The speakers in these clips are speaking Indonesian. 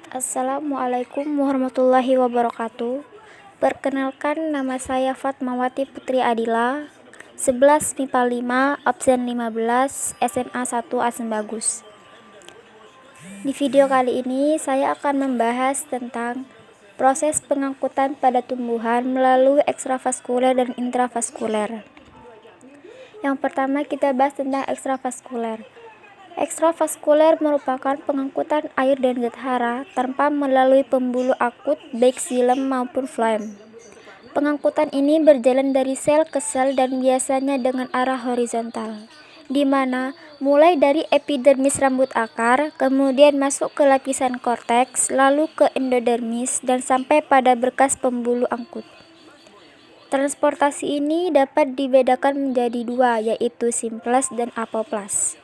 Assalamualaikum warahmatullahi wabarakatuh. Perkenalkan, nama saya Fatmawati Putri Adila, 11 MIPA 5, absen 15, SMA 1 Asem Bagus. Di video kali ini saya akan membahas tentang proses pengangkutan pada tumbuhan melalui ekstravaskuler dan intravaskuler. Yang pertama kita bahas tentang ekstravaskuler. Ekstravaskuler merupakan pengangkutan air dan zat hara tanpa melalui pembuluh akut baik xilem maupun floem. Pengangkutan ini berjalan dari sel ke sel dan biasanya dengan arah horizontal, di mana mulai dari epidermis rambut akar, kemudian masuk ke lapisan korteks, lalu ke endodermis, dan sampai pada berkas pembuluh angkut. Transportasi ini dapat dibedakan menjadi dua, yaitu simplas dan apoplas.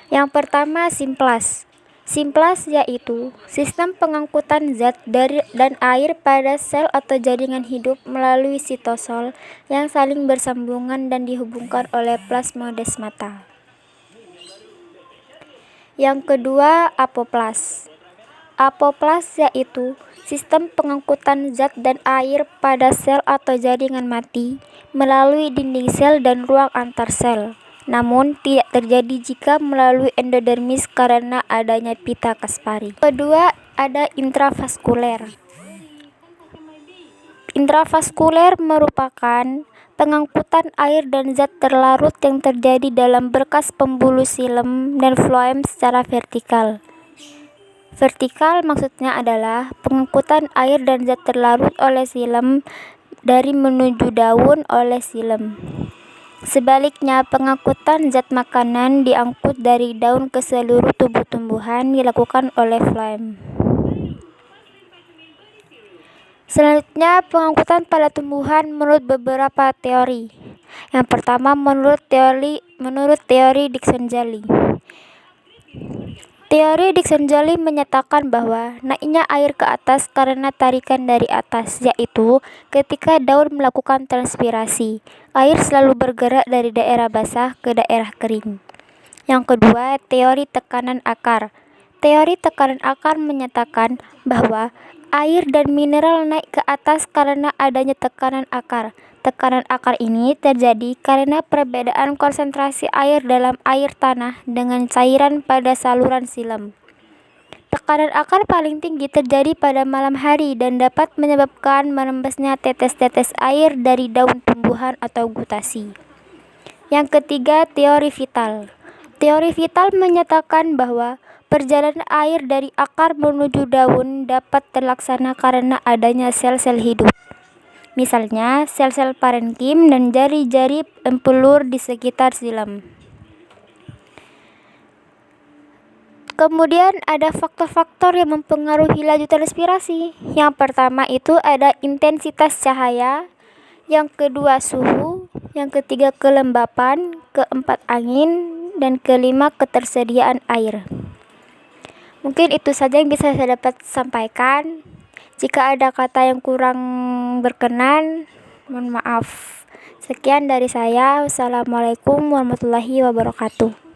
Yang pertama, simplas. Simplas yaitu sistem pengangkutan zat dan air pada sel atau jaringan hidup melalui sitosol yang saling bersambungan dan dihubungkan oleh plasmodesmata. Yang kedua, apoplas. Apoplas yaitu sistem pengangkutan zat dan air pada sel atau jaringan mati melalui dinding sel dan ruang antar sel. Namun tidak terjadi jika melalui endodermis karena adanya pita Kaspari. Kedua, ada intravaskuler. Intravaskuler merupakan pengangkutan air dan zat terlarut yang terjadi dalam berkas pembuluh xilem dan floem secara vertikal. Vertikal maksudnya adalah pengangkutan air dan zat terlarut oleh xilem dari menuju daun oleh xilem. Sebaliknya, pengangkutan zat makanan diangkut dari daun ke seluruh tubuh tumbuhan dilakukan oleh floem. Selanjutnya, pengangkutan pada tumbuhan menurut beberapa teori. Yang pertama, menurut teori Dixon-Jolly. Teori Dixon-Jolly menyatakan bahwa naiknya air ke atas karena tarikan dari atas, yaitu ketika daun melakukan transpirasi, air selalu bergerak dari daerah basah ke daerah kering. Yang kedua, teori tekanan akar. Teori tekanan akar menyatakan bahwa air dan mineral naik ke atas karena adanya tekanan akar. Tekanan akar ini terjadi karena perbedaan konsentrasi air dalam air tanah dengan cairan pada saluran xilem. Tekanan akar paling tinggi terjadi pada malam hari dan dapat menyebabkan merembesnya tetes-tetes air dari daun tumbuhan atau gutasi. Yang ketiga, teori vital. Teori vital menyatakan bahwa perjalanan air dari akar menuju daun dapat terlaksana karena adanya sel-sel hidup. Misalnya, sel-sel parenkim dan jari-jari empelur di sekitar xilem. Kemudian ada faktor-faktor yang mempengaruhi laju transpirasi. Yang pertama itu ada intensitas cahaya, yang kedua suhu, yang ketiga kelembapan, keempat angin, dan kelima ketersediaan air. Mungkin itu saja yang bisa saya dapat sampaikan. Jika ada kata yang kurang berkenan, mohon maaf. Sekian dari saya. Wassalamualaikum warahmatullahi wabarakatuh.